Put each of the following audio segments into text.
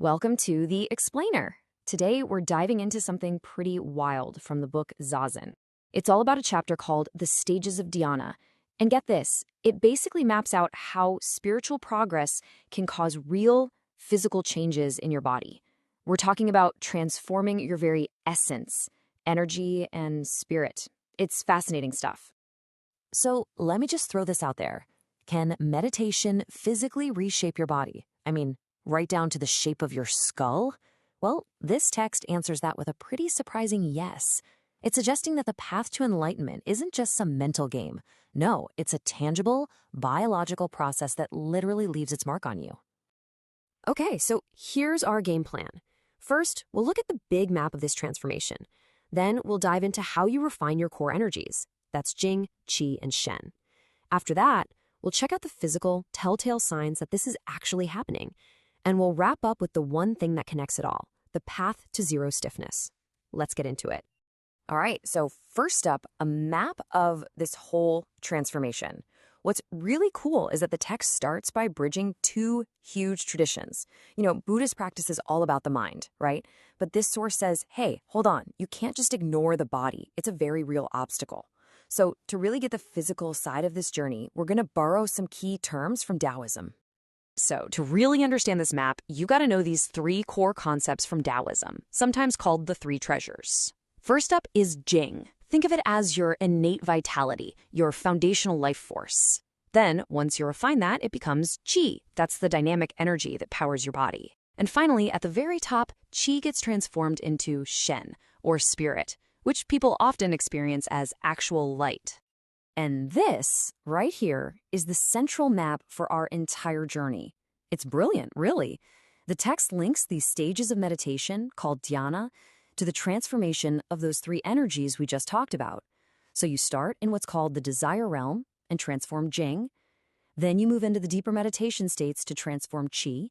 Welcome to The Explainer. Today, we're diving into something pretty wild from the book Zazen. It's all about a chapter called The Stages of Dhyana. And get this, it basically maps out how spiritual progress can cause real physical changes in your body. We're talking about transforming your very essence, energy, and spirit. It's fascinating stuff. So let me just throw this out there. Can meditation physically reshape your body? Right down to the shape of your skull? Well, this text answers that with a pretty surprising yes. It's suggesting that the path to enlightenment isn't just some mental game. No, it's a tangible, biological process that literally leaves its mark on you. Okay, so here's our game plan. First, we'll look at the big map of this transformation. Then we'll dive into how you refine your core energies. That's Jing, Qi, and Shen. After that, we'll check out the physical, telltale signs that this is actually happening. And we'll wrap up with the one thing that connects it all, the path to zero stiffness. Let's get into it. All right, so first up, a map of this whole transformation. What's really cool is that the text starts by bridging two huge traditions. Buddhist practice is all about the mind, right? But this source says, hey, hold on, you can't just ignore the body. It's a very real obstacle. So to really get the physical side of this journey, we're going to borrow some key terms from Taoism. So to really understand this map, you got to know these three core concepts from Taoism, sometimes called the three treasures. First up is Jing. Think of it as your innate vitality, your foundational life force. Then, once you refine that, it becomes Qi. That's the dynamic energy that powers your body. And finally, at the very top, Qi gets transformed into Shen, or spirit, which people often experience as actual light. And this, right here, is the central map for our entire journey. It's brilliant, really. The text links these stages of meditation, called dhyana, to the transformation of those three energies we just talked about. So you start in what's called the desire realm and transform Jing. Then you move into the deeper meditation states to transform Qi.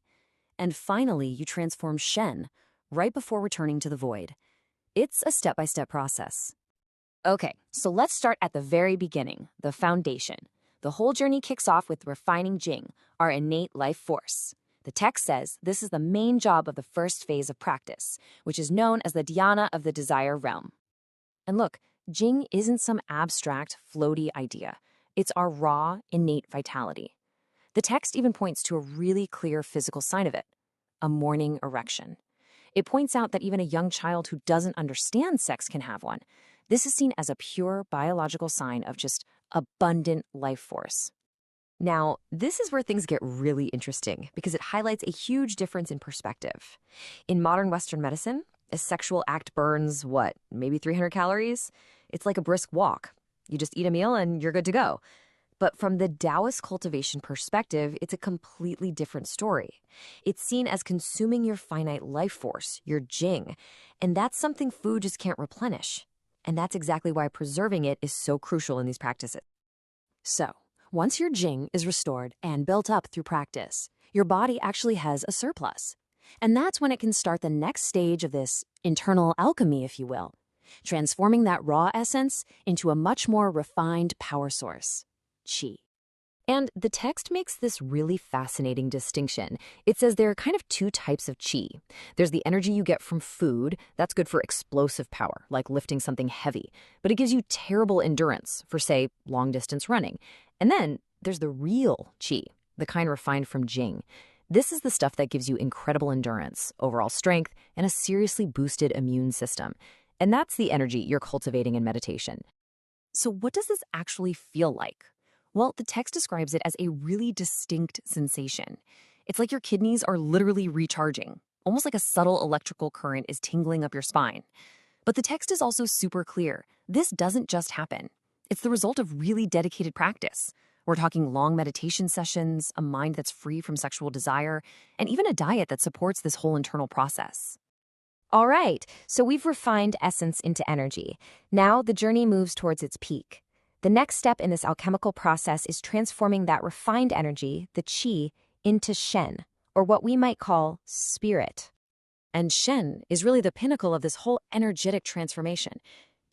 And finally, you transform Shen, right before returning to the void. It's a step-by-step process. Okay, so let's start at the very beginning, the foundation. The whole journey kicks off with refining Jing, our innate life force. The text says this is the main job of the first phase of practice, which is known as the dhyana of the desire realm. And look, Jing isn't some abstract, floaty idea. It's our raw, innate vitality. The text even points to a really clear physical sign of it, a morning erection. It points out that even a young child who doesn't understand sex can have one. This is seen as a pure biological sign of just abundant life force. Now, this is where things get really interesting because it highlights a huge difference in perspective. In modern Western medicine, a sexual act burns, maybe 300 calories? It's like a brisk walk. You just eat a meal and you're good to go. But from the Taoist cultivation perspective, it's a completely different story. It's seen as consuming your finite life force, your Jing, and that's something food just can't replenish. And that's exactly why preserving it is so crucial in these practices. So, once your Jing is restored and built up through practice, your body actually has a surplus. And that's when it can start the next stage of this internal alchemy, if you will, transforming that raw essence into a much more refined power source, Qi. And the text makes this really fascinating distinction. It says there are kind of two types of Qi. There's the energy you get from food. That's good for explosive power, like lifting something heavy. But it gives you terrible endurance for, say, long-distance running. And then there's the real Qi, the kind refined from Jing. This is the stuff that gives you incredible endurance, overall strength, and a seriously boosted immune system. And that's the energy you're cultivating in meditation. So what does this actually feel like? Well, the text describes it as a really distinct sensation. It's like your kidneys are literally recharging, almost like a subtle electrical current is tingling up your spine. But the text is also super clear. This doesn't just happen. It's the result of really dedicated practice. We're talking long meditation sessions, a mind that's free from sexual desire, and even a diet that supports this whole internal process. All right, so we've refined essence into energy. Now the journey moves towards its peak. The next step in this alchemical process is transforming that refined energy, the Qi, into Shen, or what we might call spirit. And Shen is really the pinnacle of this whole energetic transformation.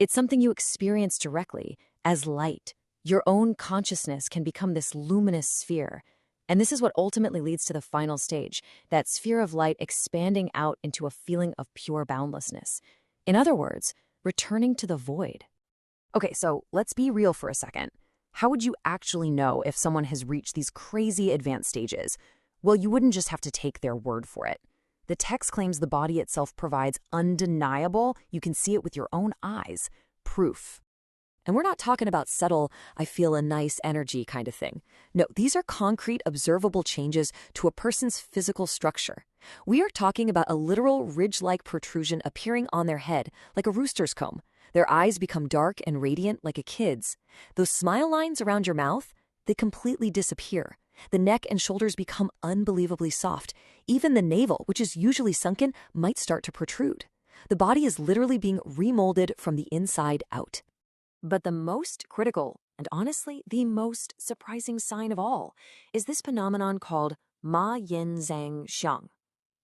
It's something you experience directly as light. Your own consciousness can become this luminous sphere. And this is what ultimately leads to the final stage, that sphere of light expanding out into a feeling of pure boundlessness. In other words, returning to the void. Okay, so let's be real for a second. How would you actually know if someone has reached these crazy advanced stages? Well, you wouldn't just have to take their word for it. The text claims the body itself provides undeniable, you can see it with your own eyes, proof. And we're not talking about subtle, I feel a nice energy kind of thing. No, these are concrete, observable changes to a person's physical structure. We are talking about a literal ridge-like protrusion appearing on their head, like a rooster's comb. Their eyes become dark and radiant like a kid's. Those smile lines around your mouth, they completely disappear. The neck and shoulders become unbelievably soft. Even the navel, which is usually sunken, might start to protrude. The body is literally being remolded from the inside out. But the most critical, and honestly the most surprising sign of all, is this phenomenon called Ma Yin Zhang Xiang.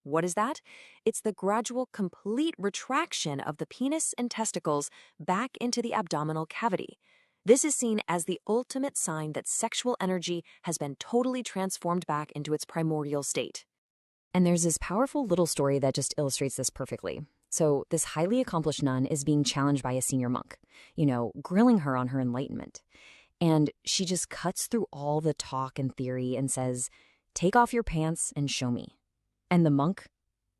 What is that? It's the gradual, complete retraction of the penis and testicles back into the abdominal cavity. This is seen as the ultimate sign that sexual energy has been totally transformed back into its primordial state. And there's this powerful little story that just illustrates this perfectly. So this highly accomplished nun is being challenged by a senior monk, grilling her on her enlightenment. And she just cuts through all the talk and theory and says, "Take off your pants and show me." And the monk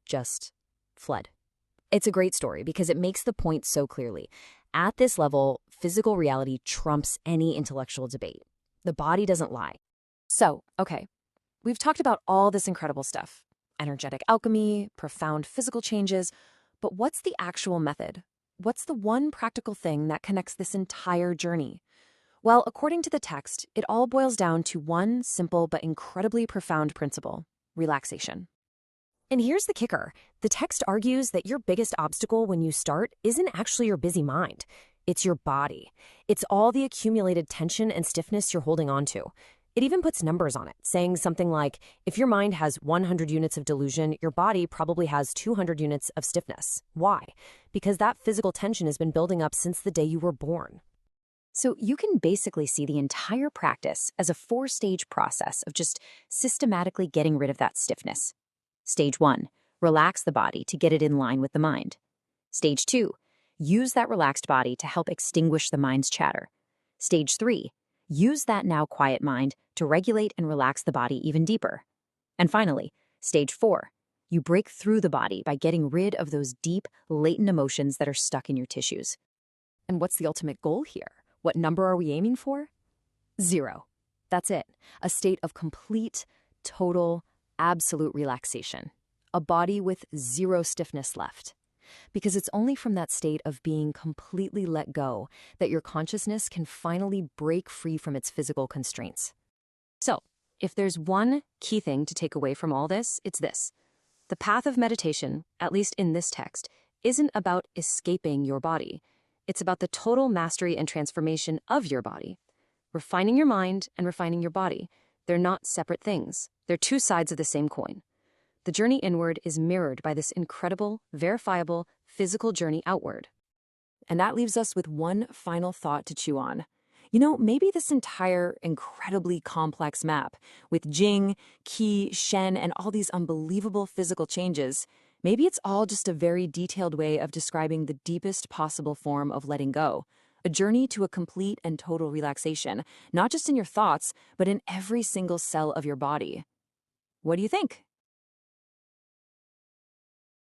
just fled. It's a great story because it makes the point so clearly. At this level, physical reality trumps any intellectual debate. The body doesn't lie. So, okay, we've talked about all this incredible stuff. Energetic alchemy, profound physical changes. But what's the actual method? What's the one practical thing that connects this entire journey? Well, according to the text, it all boils down to one simple but incredibly profound principle: relaxation. And here's the kicker. The text argues that your biggest obstacle when you start isn't actually your busy mind. It's your body. It's all the accumulated tension and stiffness you're holding on to. It even puts numbers on it, saying something like, if your mind has 100 units of delusion, your body probably has 200 units of stiffness. Why? Because that physical tension has been building up since the day you were born. So you can basically see the entire practice as a 4-stage process of just systematically getting rid of that stiffness. Stage 1, relax the body to get it in line with the mind. Stage 2, use that relaxed body to help extinguish the mind's chatter. Stage 3, use that now quiet mind to regulate and relax the body even deeper. And finally, stage 4, you break through the body by getting rid of those deep, latent emotions that are stuck in your tissues. And what's the ultimate goal here? What number are we aiming for? 0. That's it. A state of complete, total, absolute relaxation. A body with 0 stiffness left. Because it's only from that state of being completely let go that your consciousness can finally break free from its physical constraints. So, if there's one key thing to take away from all this, it's this. The path of meditation, at least in this text, isn't about escaping your body. It's about the total mastery and transformation of your body. Refining your mind and refining your body. They're not separate things. They're 2 sides of the same coin. The journey inward is mirrored by this incredible, verifiable, physical journey outward. And that leaves us with one final thought to chew on. Maybe this entire incredibly complex map with Jing, Qi, Shen, and all these unbelievable physical changes, maybe it's all just a very detailed way of describing the deepest possible form of letting go. A journey to a complete and total relaxation, not just in your thoughts, but in every single cell of your body. What do you think?